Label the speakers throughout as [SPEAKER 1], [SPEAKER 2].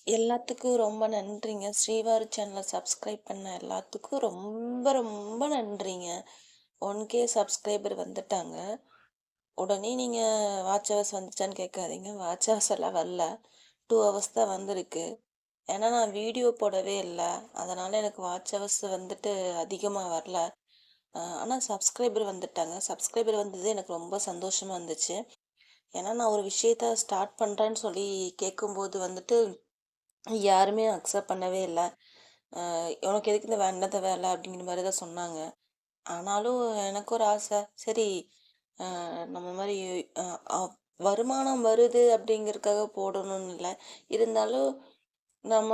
[SPEAKER 1] எல்லாத்துக்கும் ரொம்ப நன்றிங்க. ஸ்ரீவாரி சேனல சப்ஸ்கிரைப் பண்ண எல்லாத்துக்கும் ரொம்ப ரொம்ப நன்றிங்க. 1K சப்ஸ்கிரைபர் வந்துட்டாங்க. உடனே நீங்க வாட்ச் ஹவர்ஸ் வந்துச்சான்னு கேட்காதீங்க. வாட்ச் ஹவர்ஸ் எல்லாம் வரல. 2 ஹவர்ஸ் தான் வந்திருக்கு. ஏன்னா நான் வீடியோ போடவே இல்ல. அதனால எனக்கு வாட்ச் ஹவர்ஸ் வந்துட்டு அதிகமா வரல. ஆனா சப்ஸ்கிரைபர் வந்துட்டாங்க. சப்ஸ்கிரைபர் வந்தது எனக்கு ரொம்ப சந்தோஷமா இருந்துச்சு. ஏன்னா நான் ஒரு விஷயத்த ஸ்டார்ட் பண்றேன்னு சொல்லி கேட்கும்போது வந்துட்டு யாருமே அக்செப்ட் பண்ணவே இல்ல. "உனக்கு எதுக்கு இந்த வேண்டாத வேலை?" அப்படிங்கிற மாரி தான் சொன்னாங்க. ஆனாலும் எனக்கு ஒரு ஆசை. சரி, நம்ம மாரி அ அ வருமானம் வருது அப்படிங்கிறதுக்காக போடணும்னு இல்ல. இருந்தாலும் நம்ம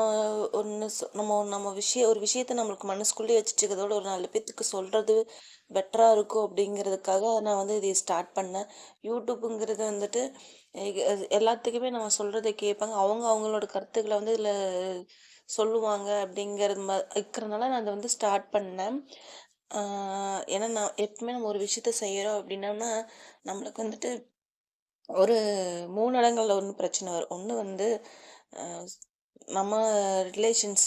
[SPEAKER 1] நம்ம நம்ம ஒரு விஷயத்த நம்மளுக்கு மனசுக்குள்ளேயே வச்சுட்டு இருக்கிறதோட ஒரு 4 பேத்துக்கு சொல்றது பெட்டரா இருக்கும் அப்படிங்கிறதுக்காக நான் வந்து இதை ஸ்டார்ட் பண்ணேன். யூடியூப்புங்கிறது வந்துட்டு எல்லாத்துக்குமே நம்ம சொல்றத கேட்பாங்க. அவங்க அவங்களோட கருத்துக்கள வந்து இதில சொல்லுவாங்க அப்படிங்கிறது இருக்கிறனால நான் அத வந்து ஸ்டார்ட் பண்ணேன். ஆ ஏன்னா நான் எப்பவுமே நம்ம ஒரு விஷயத்த செய்றோம் அப்படின்னோம்னா, நம்மளுக்கு வந்துட்டு ஒரு 3 இடங்கள்ல ஒண்ணு பிரச்சனை வரும். ஒண்ணு வந்து அ நம்ம ரிலேஷன்ஸ்,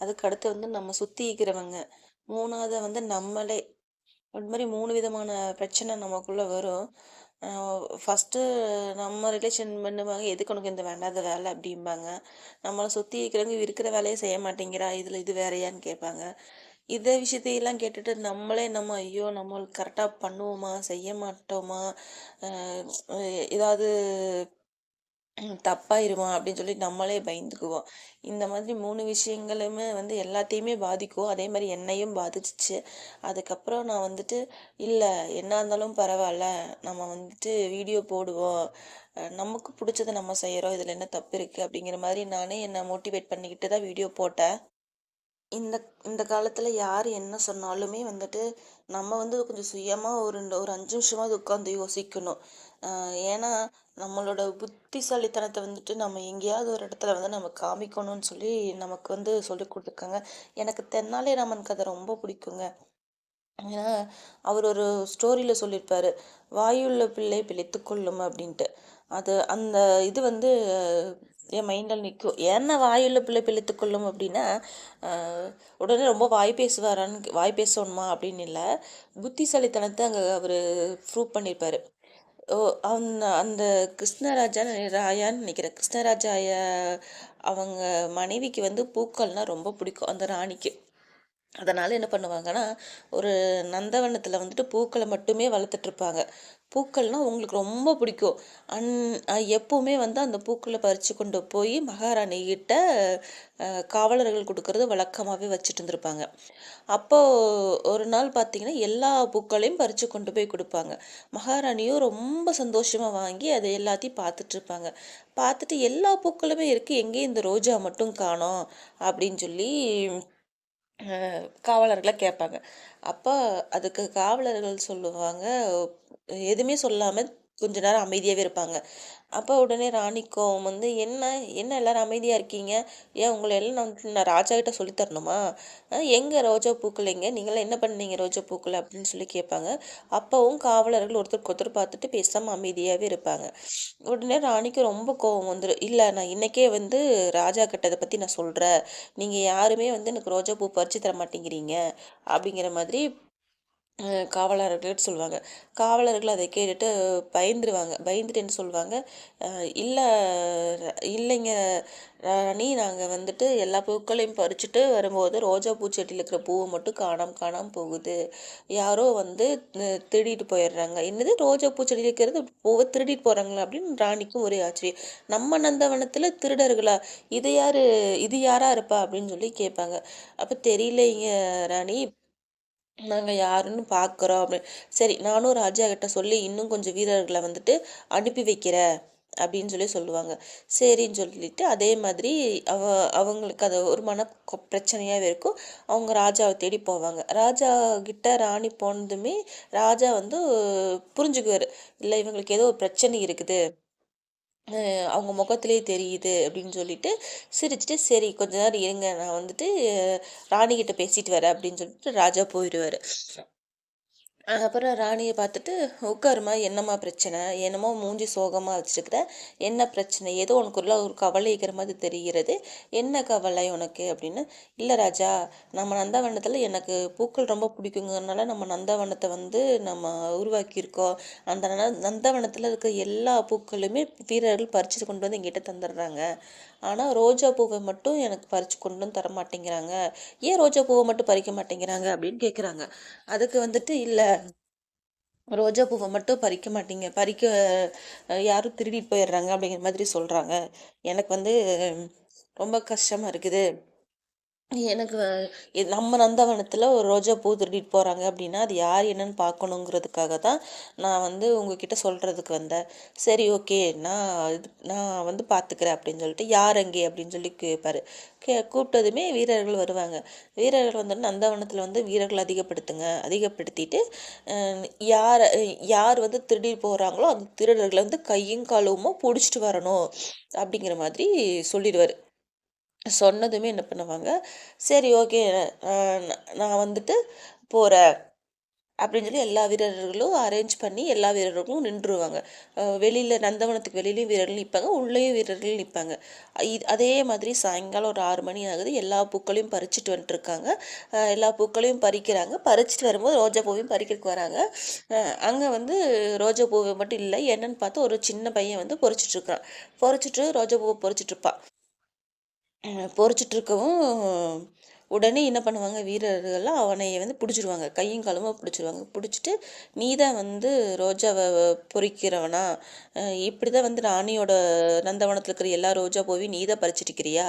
[SPEAKER 1] அதுக்கு அடுத்து வந்து நம்ம சுத்தி இருக்கிறவங்க, 3வதா வந்து நம்மளே. அது மாரி 3 விதமான பிரச்சனை நமக்குள்ள வரும். அ ஃபர்ஸ்ட்டு நம்ம ரிலேஷன் பண்ணுவாங்க, "எதுக்கு உனக்கு இந்த வேண்டாத வேலை?" அப்படிம்பாங்க. நம்மள சுத்தி இருக்கிறவங்க, "இவ இருக்கிற வேலைய செய்ய மாட்டேங்கிறா, இதுல இது வேறயான்னு?" கேட்பாங்க. இத விஷயத்தையெல்லாம் கேட்டுட்டு நம்மளே ஐயோ! நம்ம கரெக்ட்டா பண்ணுவோமா? செய்ய மாட்டோமா? அ ஏதாவது தப்பாயிருமா? அப்படின்னு சொல்லி நம்மளே பயந்துக்குவோம். இந்த மாதிரி 3 விஷயங்களுமே வந்து எல்லாத்தையுமே பாதிக்கும். அதே மாரி என்னையும் பாதிச்சுச்சு. அதுக்கப்புறம் நான் வந்துட்டு, இல்ல என்ன இருந்தாலும் பரவால்ல. நம்ம வந்துட்டு வீடியோ போடுவோம். நமக்கு புடிச்சத நம்ம செய்றோம். இதுல என்ன தப்பு இருக்கு? அப்படிங்கிற மாரி நானே என்ன மோட்டிவேட் பண்ணிக்கிட்டு தான் வீடியோ போட்டேன். இந்த இந்த காலத்துல யாரு என்ன சொன்னாலுமே வந்துட்டு, நம்ம வந்து கொஞ்சம் சுயமா ஒரு 5 நிமிஷமாவது உட்காந்து யோசிக்கணும். அ ஏன்னா, நம்மளோட புத்திசாலித்தனத்த வந்துட்டு நம்ம எங்கேயாவது ஒரு இடத்துல வந்து நம்ம காமிக்கணும்னு சொல்லி நமக்கு வந்து சொல்லிக் குடுத்துருக்காங்க. எனக்கு தென்னாலிராமன் கதை ரொம்ப பிடிக்குங்க. ஏன்னா, அவர் ஒரு ஸ்டோரியில சொல்லியிருப்பாரு. "வாயுள்ள பிள்ளை பிழைத்துக் கொள்ளும்" அப்படின்ட்டு. அந்த இது வந்து என் மைண்ட்ல நிக்கும். ஏன்னா வாயுள்ள பிள்ளை பிழைத்துக் கொள்ளும் அப்படின்னா, அ உடனே ரொம்ப வாய் பேசணுமா அப்படின்னு இல்ல. புத்திசாலித்தனத்த அங்க அவரு ப்ரூவ் பண்ணியிருப்பாரு. ஓ! அந்த அந்த ராயான்னு நினைக்கிறேன். அவங்க மனைவிக்கு வந்து பூக்கள்னா ரொம்ப பிடிக்கும், அந்த ராணிக்கு. அதனால என்ன பண்ணுவாங்கன்னா, ஒரு நந்தவனத்துல வந்துட்டு பூக்கள மட்டுமே வளர்த்துட்ருப்பாங்க. பூக்கள்னா உங்களுக்கு ரொம்ப பிடிக்கும். அன் எப்பவுமே வந்து அந்த பூக்கள பறிச்சு கொண்டு போய் மகாராணி கிட்ட காவலர்கள் குடுக்கறது வழக்கமாவே வச்சுட்டு இருந்திருப்பாங்க. அப்போ ஒரு நாள் பார்த்தீங்கன்னா, எல்லா பூக்களையும் பறிச்சு கொண்டு போய் குடுப்பாங்க. மகாராணியும் ரொம்ப சந்தோஷமா வாங்கி அத எல்லாத்தையும் பார்த்துட்ருப்பாங்க. பார்த்துட்டு எல்லா பூக்களுமே இருக்கு. எங்கே இந்த ரோஜா மட்டும் காணோம்? அப்படின்னு சொல்லி காவலர்கள கேட்பாங்க. அப்ப அதுக்கு காவலர்கள் சொல்லுவாங்க, எதுவுமே சொல்லாம கொஞ்ச நேரம் அமைதியாவே இருப்பாங்க. அப்ப உடனே ராணி கோவம் வந்து, "என்ன என்ன எல்லாரும் அமைதியா இருக்கீங்க? ஏன் உங்கள எல்லாம் நான் ராஜா கிட்ட சொல்லி தரணுமா? எங்க ரோஜா பூக்கள் எங்க? நீங்கலாம் என்ன பண்ணீங்க ரோஜா பூக்கள?" அப்படின்னு சொல்லி கேட்பாங்க. அப்பவும் காவலர்கள் ஒருத்தருக்கு ஒருத்தர் பார்த்துட்டு பேசாம அமைதியாவே இருப்பாங்க. உடனே ராணிக்கு ரொம்ப கோவம் வந்துரும். "இல்ல நான் இன்னைக்கே வந்து ராஜா கிட்ட இத பத்தி நான் சொல்றேன். நீங்க யாருமே வந்து எனக்கு ரோஜா பூ பறிச்சு தர மாட்டேங்கிறீங்க." அப்படிங்கிற மாதிரி காவலர்கள்ட்ட சொல்லுவாங்க. காவலர்கள் அதை கேட்டுட்டு பயந்துருவாங்க. பயந்துட்டு என்ன சொல்லுவாங்க, "அ இல்ல இல்லைங்க ராணி, நாங்க வந்துட்டு எல்லா பூக்களையும் பறிச்சுட்டு வரும்போது, ரோஜா பூச்செடியில இருக்கிற பூவ மட்டும் காணாம காணாம போகுது. யாரோ வந்து திருடிட்டு போயிடுறாங்க." "என்னது ரோஜா பூச்செடியில இருக்கிறது பூவ திருடிட்டு போறாங்களா?" அப்படின்னு ராணிக்கும் ஒரே ஆச்சரியம். "நம்ம நந்தவனத்துல திருடர்களா? இது யாரா இருப்பா?" அப்படின்னு சொல்லி கேட்பாங்க. அப்ப "தெரியலைங்க ராணி. நாங்க யாருன்னு பார்க்குறோம்" அப்படின்னு. "சரி, நானும் ராஜா கிட்ட சொல்லி இன்னும் கொஞ்சம் வீரர்கள வந்துட்டு அனுப்பி வைக்கிறேன்." அப்படின்னு சொல்லி சொல்லுவாங்க. சரின்னு சொல்லிட்டு அதே மாதிரி அவ அவங்களுக்கு அது ஒரு பிரச்சனையாவே இருக்கும். அவங்க ராஜாவ தேடி போவாங்க. ராஜா கிட்ட ராணி போனதுமே ராஜா வந்து புரிஞ்சுக்குவாரு. இல்ல இவங்களுக்கு ஏதோ ஒரு பிரச்சனை இருக்குது. அவங்க முகத்திலேயே தெரியுது அப்படின்னு சொல்லிட்டு சிரிச்சுட்டு, "சரி கொஞ்ச நேரம் இருங்க. நான் வந்துட்டு ராணிகிட்ட பேசிட்டு வரேன்" அப்படின்னு சொல்லிட்டு ராஜா போயிருவாரு. அப்புறம் ராணியை பார்த்துட்டு, உட்காருமா, என்னம்மா பிரச்சனை, என்னமோ மூஞ்சி சோகமாக வச்சுருக்குற, என்ன பிரச்சனை, ஏதோ உனக்குள்ள ஒரு கவலை இருக்கிற மாதிரி தெரிகிறது, என்ன கவலை உனக்கு அப்படின்னு. இல்லை ராஜா, நம்ம நந்தவனத்தில் எனக்கு பூக்கள் ரொம்ப பிடிக்குங்கிறதுனால நம்ம நந்தவனத்தை வந்து நம்ம உருவாக்கியிருக்கோம். அந்த நந்தவனத்தில் இருக்க எல்லா பூக்களுமே வீரர்கள் பறிச்சுட்டு கொண்டு வந்து எங்கிட்ட தந்துடுறாங்க. ஆனால் ரோஜா பூவை மட்டும் எனக்கு பறித்து கொண்டு வந்து தர மாட்டேங்கிறாங்க. ஏன் ரோஜா பூவை மட்டும் பறிக்க மாட்டேங்கிறாங்க அப்படின்னு கேட்குறாங்க. அதுக்கு வந்துட்டு, இல்லை, ரோஜா பூவை மட்டும் பறிக்க மாட்டீங்க, பறிக்க யாரும் திருடிட்டு போயிடுறாங்க அப்படிங்கிற மாதிரி சொல்கிறாங்க. எனக்கு வந்து ரொம்ப கஷ்டமாக இருக்குது. எனக்கு நம்ம நந்தவனத்தில் ஒரு ரோஜா பூ திருடிட்டு போகிறாங்க அப்படின்னா அது யார் என்னன்னு பார்க்கணுங்கிறதுக்காக தான் நான் வந்து உங்ககிட்ட சொல்கிறதுக்கு வந்தேன். சரி, ஓகே, நான் வந்து பார்த்துக்கிறேன் அப்படின்னு சொல்லிட்டு, யார் அங்கே அப்படின்னு சொல்லி கேட்பாரு. கூப்பிட்டதுமே வீரர்கள் வருவாங்க. வீரர்கள் வந்து நந்தவனத்தில் வந்து வீரர்கள் அதிகப்படுத்திட்டு யார் யார் வந்து திருடிட்டு போகிறாங்களோ அந்த திருடர்களை வந்து கையும் காலுமா பிடிச்சிட்டு வரணும் அப்படிங்கிற மாதிரி சொல்லிடுவார். சொன்னதுமே என்ன பண்ணுவாங்க, சரி, ஓகே, நான் வந்துட்டு போகிறேன் அப்படின்னு சொல்லி எல்லா வீரர்களும் அரேஞ்ச் பண்ணி எல்லா வீரர்களும் நின்றுருவாங்க. வெளியில் நந்தவனத்துக்கு வெளியிலையும் வீரர்கள் நிற்பாங்க, உள்ளேயும் வீரர்கள் நிற்பாங்க. அதே மாதிரி சாயங்காலம் ஒரு 6 மணி ஆகுது. எல்லா பூக்களையும் பறிச்சுட்டு வந்துட்டுருக்காங்க. எல்லா பூக்களையும் பறிக்கிறாங்க. பறிச்சுட்டு வரும்போது ரோஜா பூவையும் பறிக்கிறதுக்கு வராங்க. அங்கே வந்து ரோஜா பூவை மட்டும் இல்லை, என்னன்னு பார்த்து ஒரு சின்ன பையன் வந்து பொறிச்சிட்ருக்கான். ரோஜா பூவை பொறிச்சிட்ருப்பான். பொறிச்சிட்ருக்கவும் உடனே என்ன பண்ணுவாங்க, வீரர்கள்லாம் அவனை வந்து பிடிச்சிருவாங்க, கையும் காலுமா பிடிச்சிருவாங்க. பிடிச்சிட்டு, நீ தான் வந்து ரோஜாவை பொறிக்கிறவனா, இப்படி தான் வந்து ராணியோட நந்தவனத்தில் இருக்கிற எல்லா ரோஜா பூவையும் நீ தான் பறிச்சிட்டிருக்கிறியா,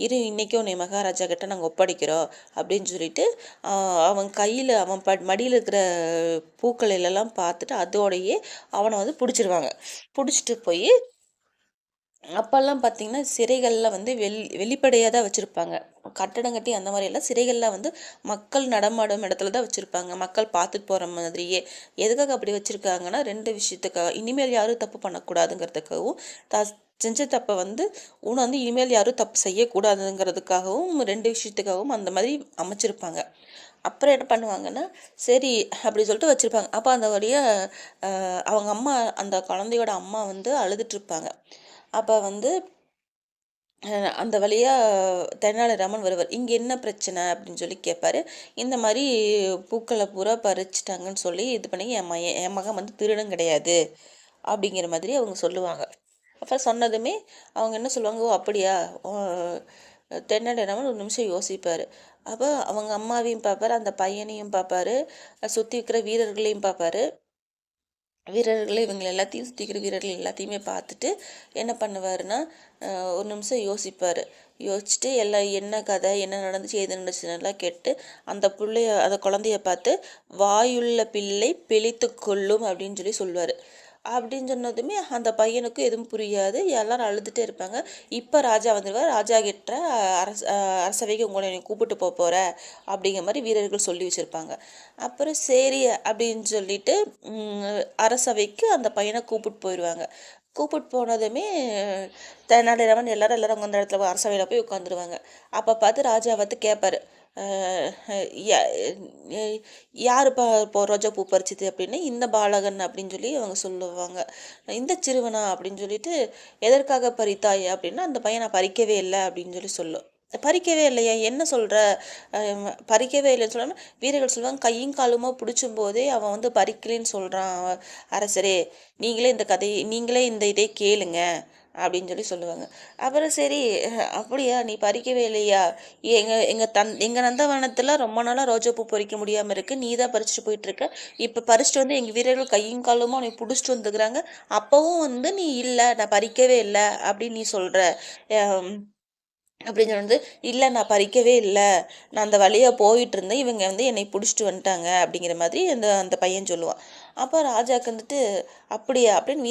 [SPEAKER 1] இரு, இன்றைக்கே உன்னை மகாராஜா கிட்ட நாங்கள் ஒப்படைக்கிறோம் அப்படின்னு சொல்லிட்டு அவன் கையில் அவன் மடியில் இருக்கிற பூக்கள் எல்லாம் பார்த்துட்டு அதோடையே அவனை வந்து பிடிச்சிருவாங்க. பிடிச்சிட்டு போய் அப்போல்லாம் பார்த்தீங்கன்னா சிறைகளில் வந்து வெளிப்படையாக தான் வச்சுருப்பாங்க. கட்டடம் கட்டி அந்த மாதிரியெல்லாம் சிறைகளில் வந்து மக்கள் நடமாடும் இடத்துல தான் வச்சுருப்பாங்க, மக்கள் பார்த்துட்டு போகிற மாதிரியே. எதுக்காக அப்படி வச்சுருக்காங்கன்னா 2 விஷயத்துக்காக. இனிமேல் யாரும் தப்பு பண்ணக்கூடாதுங்கிறதுக்காகவும், செஞ்ச தப்பை வந்து வந்து இனிமேல் யாரும் தப்பு செய்யக்கூடாதுங்கிறதுக்காகவும், 2 விஷயத்துக்காகவும் அந்த மாதிரி அமைச்சிருப்பாங்க. அப்புறம் என்ன பண்ணுவாங்கன்னா, சரி அப்படி சொல்லிட்டு வச்சுருப்பாங்க. அப்போ அந்த வழியாக அவங்க அம்மா, அந்த குழந்தையோட அம்மா வந்து அழுதுட்ருப்பாங்க. அப்போ வந்து அந்த வழியாக தெனாலிராமன் வருவார். இங்கே என்ன பிரச்சனை அப்படின்னு சொல்லி கேட்பாரு. இந்த மாதிரி பூக்களை பூரா பறிச்சிட்டாங்கன்னு சொல்லி இது பண்ணி என் மகன் வந்து திருடன் கிடையாது அப்படிங்கிற மாதிரி அவங்க சொல்லுவாங்க. அப்போ சொன்னதுமே அவங்க என்ன சொல்லுவாங்க, ஓ அப்படியா. தெனாலிராமன் ஒரு நிமிஷம் யோசிப்பார். அப்போ அவங்க அம்மாவையும் பார்ப்பாரு, அந்த பையனையும் பார்ப்பாரு, சுற்றி இருக்கிற வீரர்களையும் பார்ப்பாரு. வீரர்களே இவங்களை எல்லாத்தையும் சுற்றிக்கிற வீரர்கள் எல்லாத்தையுமே பார்த்துட்டு என்ன பண்ணுவாருன்னா, ஒரு நிமிஷம் யோசிப்பார். யோசிச்சுட்டு எல்லாம் என்ன கதை, என்ன நடந்துச்சு, எது நடந்துச்சுன்னெல்லாம் கேட்டு அந்த குழந்தைய பார்த்து, வாயுள்ள பிள்ளை பிழைத்து கொள்ளும் அப்படின்னு சொல்லி சொல்லுவார். அப்படின்னு சொன்னதுமே அந்த பையனுக்கும் எதுவும் புரியாது, எல்லாரும் அழுதுகிட்டே இருப்பாங்க. இப்போ ராஜா வந்துடுவார். ராஜா கிட்ட அரசவைக்கு உங்களை நீ கூப்பிட்டு போகிற அப்படிங்கிற மாதிரி வீரர்கள் சொல்லி வச்சுருப்பாங்க. அப்புறம் சரி அப்படின்னு சொல்லிட்டு அரசவைக்கு அந்த பையனை கூப்பிட்டு போயிடுவாங்க. கூப்பிட்டு போனதுமே தெனாலிராமன் எல்லாரும் அந்த இடத்துல அரசவையில் போய் உட்காந்துருவாங்க. அப்போ பார்த்து ராஜா வந்து கேட்பாரு, யாருப்பா இப்போ ரோஜா பூ பறிச்சது அப்படின்னு. இந்த பாலகன் அப்படின்னு சொல்லி அவங்க சொல்லுவாங்க. இந்த சிறுவனா அப்படின்னு சொல்லிட்டு, எதற்காக பறித்தாய் அப்படின்னா, அந்த பையனை பறிக்கவே இல்லை அப்படின்னு சொல்லி சொல்லும். பறிக்கவே இல்லையா, என்ன சொல்கிற, பறிக்கவே இல்லைன்னு சொல்லாமல் வீரர்கள் சொல்லுவாங்க, கையும் காலுமா பிடிச்சும் போதே அவன் வந்து பறிக்கலைன்னு சொல்கிறான் அரசரே, நீங்களே இந்த இதை கேளுங்க அப்படின்னு சொல்லி சொல்லுவாங்க. அப்புறம் சரி, அப்படியா, நீ பறிக்கவே இல்லையா, எங்கள் நந்தவனத்தில் ரொம்ப நாளாக ரோஜா பூ பறிக்க முடியாமல் இருக்குது, நீ தான் பறிச்சுட்டு போயிட்டுருக்க, இப்போ பறிச்சுட்டு வந்து எங்கள் வீரர்கள் கையும் காலுமா உன்னை பிடிச்சிட்டு வந்துக்கிறாங்க, அப்போவும் வந்து நீ இல்லை, நான் பறிக்கவே இல்லை அப்படின்னு நீ சொல்கிற அப்படின்னு வந்து, இல்லை நான் பறிக்கவே இல்லை, நான் அந்த வழியாக போயிட்டு இருந்தேன், இவங்க வந்து என்னை பிடிச்சிட்டு வந்துட்டாங்க அப்படிங்கிற மாதிரி அந்த அந்த பையன் சொல்லுவான். அப்போ ராஜாக்கு வந்துட்டு அப்படியா அப்படின்னு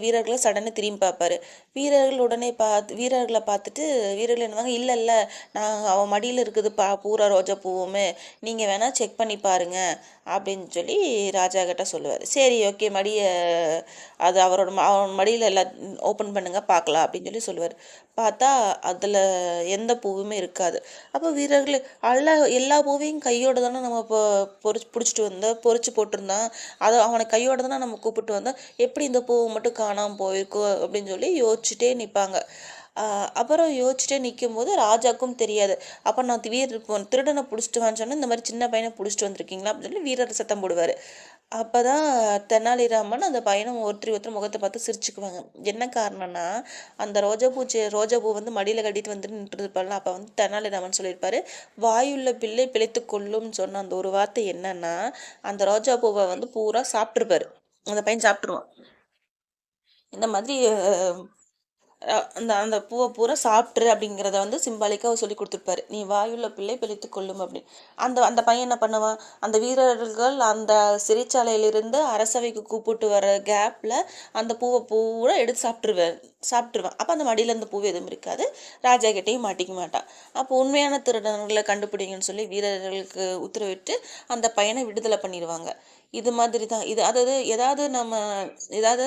[SPEAKER 1] வீரர்களை சடனே திரும்பி பார்ப்பாரு. வீரர்களை பார்த்துட்டு வீரர்கள் என்னவாங்க, இல்லை இல்லை, அவன் மடியில் இருக்குது பூரா ரோஜா பூவுமே, நீங்கள் வேணால் செக் பண்ணி பாருங்க அப்படின்னு சொல்லி ராஜா கிட்ட சொல்லுவார். சரி ஓகே, அது அவன் மடியில் எல்லாம் ஓப்பன் பண்ணுங்க பார்க்கலாம் அப்படின்னு சொல்லி சொல்லுவார். பார்த்தா அதில் எந்த பூவுமே இருக்காது. அப்போ வீரர்கள் எல்லா பூவையும் கையோட தானே நம்ம இப்போ பிடிச்சிட்டு வந்தோம், பொறிச்சு போட்டிருந்தான், அதை அவனை கையோட தானே நம்ம கூப்பிட்டு வந்தோம், எப்படி இந்த பூவை மட்டும் காணாமல் போயிருக்கோ அப்படின்னு சொல்லி யோசிச்சுட்டே நிற்பாங்க. அப்புறம் யோசிச்சுட்டே நிற்கும் போது ராஜாக்கும் தெரியாது. அப்போ நான் திருடனை பிடிச்சிட்டு வான்னு சொன்னேன், இந்த மாதிரி சின்ன பையனை பிடிச்சிட்டு வந்திருக்கீங்களா அப்படின்னு சொல்லி வீரர் சத்தம் போடுவார். அப்போ தான் தெனாலிராமன் அந்த பையனை ஒருத்தர் முகத்தை பார்த்து சிரிச்சுக்குவாங்க. என்ன காரணம்னா, அந்த ரோஜா பூ வந்து மடியில் கட்டிட்டு வந்து நின்றுருப்பாள். அப்போ வந்து தெனாலிராமன் சொல்லியிருப்பாரு, வாயுள்ள பிள்ளை பிழைத்து கொள்ளும்னு சொன்ன அந்த ஒரு வார்த்தை என்னன்னா, அந்த ரோஜா பூவை வந்து பூரா சாப்பிட்ருப்பாரு, அந்த பையன் சாப்பிட்ருவான். இந்த மாதிரி அந்த அந்த பூவை பூரா சாப்பிட்ரு அப்படிங்கிறத வந்து சிம்பாலிக்காக சொல்லி கொடுத்துருப்பாரு. நீ வாயுள்ள பிள்ளை பிழைத்து கொள்ளும் அப்படின்னு. அந்த அந்த பையன் என்ன பண்ணுவான், அந்த வீரர்கள் அந்த சிறைச்சாலையிலிருந்து அரசவைக்கு கூப்பிட்டு வர கேப்பில் அந்த பூவை பூரா எடுத்து சாப்பிட்ருவான். அப்போ அந்த மடியில் அந்த பூவு எதுவும் இருக்காது, ராஜா கிட்டேயும் மாட்டிக்க மாட்டான். அப்போ உண்மையான திருடர்களை கண்டுபிடிங்கன்னு சொல்லி வீரர்களுக்கு உத்தரவிட்டு அந்த பையனை விடுதலை பண்ணிடுவாங்க. இது மாதிரி தான் இது. அதாவது ஏதாவது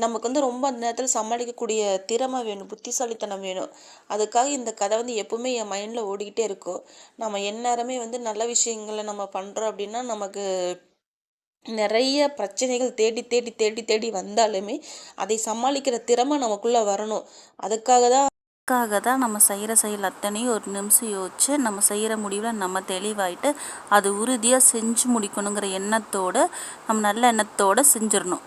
[SPEAKER 1] நமக்கு வந்து ரொம்ப அந்த நேரத்தில் சமாளிக்கக்கூடிய திறமை வேணும், புத்திசாலித்தனம் வேணும். அதுக்காக இந்த கதை வந்து எப்பவுமே என் மைண்டில் ஓடிக்கிட்டே இருக்கும். நம்ம எந்நேரமே வந்து நல்ல விஷயங்களை நம்ம பண்ணுறோம் அப்படின்னா, நமக்கு நிறைய பிரச்சனைகள் தேடி தேடி தேடி தேடி வந்தாலுமே அதை சமாளிக்கிற திறமை நமக்குள்ளே வரணும். அதுக்காக தான் நம்ம செய்கிற செயல் அத்தனையும் ஒரு நிமிஷம் யோசிச்சு நம்ம செய்கிற முடிவில் நம்ம தெளிவாயிட்டு அது உறுதியாக செஞ்சு முடிக்கணுங்கிற எண்ணத்தோடு, நம்ம நல்ல எண்ணத்தோடு செஞ்சிடணும்.